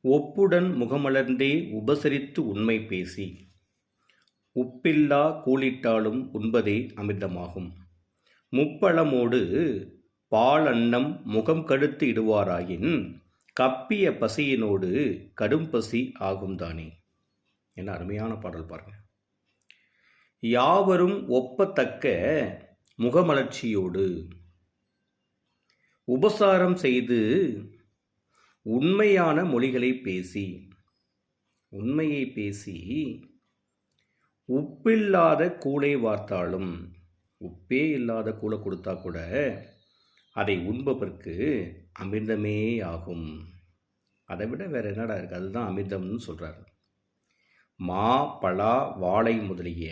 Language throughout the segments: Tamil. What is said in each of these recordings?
ஒப்புடன் முகமலர்ந்தே உபசரித்து உண்மை பேசி உப்பில்லா கூலிட்டாலும் உண்பதே அமிர்தமாகும். முப்பழமோடு பால் அன்னம் முகம் கடுத்து இடுவாராயின் கப்பிய பசியினோடு கடும் பசி ஆகும்தானே. என்ன அருமையான பாடல் பாருங்க. யாவரும் ஒப்பத்தக்க முகமலர்ச்சியோடு உபசாரம் செய்து உண்மையான மொழிகளை பேசி உண்மையை பேசி உப்பில்லாத கூளை வார்த்தாலும், உப்பே இல்லாத கூளை கொடுத்தா கூட அதை உண்பவர்க்கு அமிர்தமே ஆகும். அதை விட வேற என்னடா இருக்குது, அதுதான் அமிர்தம்னு சொல்கிறார். மா பலா வாழை முதலிய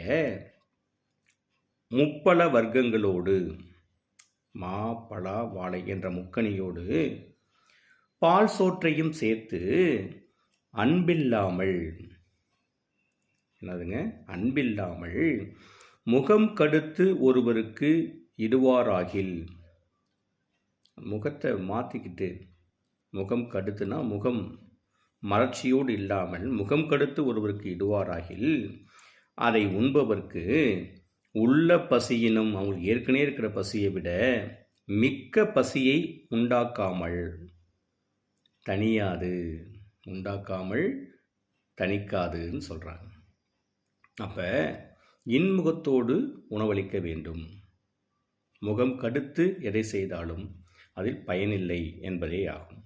முப்பழ வர்க்கங்களோடு, மா பலா வாழை என்ற முக்கணியோடு பால் சோற்றையும் சேர்த்து அன்பில்லாமல், என்னதுங்க, அன்பில்லாமல் முகம் கடுத்து ஒருவருக்கு இடுவாராகில், முகத்தை மாற்றிக்கிட்டு, முகம் கடுத்துனா முகம் மலர்ச்சியோடு இல்லாமல் முகம் கடுத்து ஒருவருக்கு இடுவாராகில் அதை உண்பவர்க்கு உள்ள பசியினும், அவங்களுக்கு ஏற்கனவே இருக்கிற பசியை விட மிக்க பசியை உண்டாக்காமல் தனியாது, உண்டாக்காமல் தணிக்காதுன்னு சொல்கிறாங்க. அப்போ இன்முகத்தோடு உணவளிக்க வேண்டும். முகம் கடுத்து எதை செய்தாலும் அதில் பயனில்லை என்பதே ஆகும்.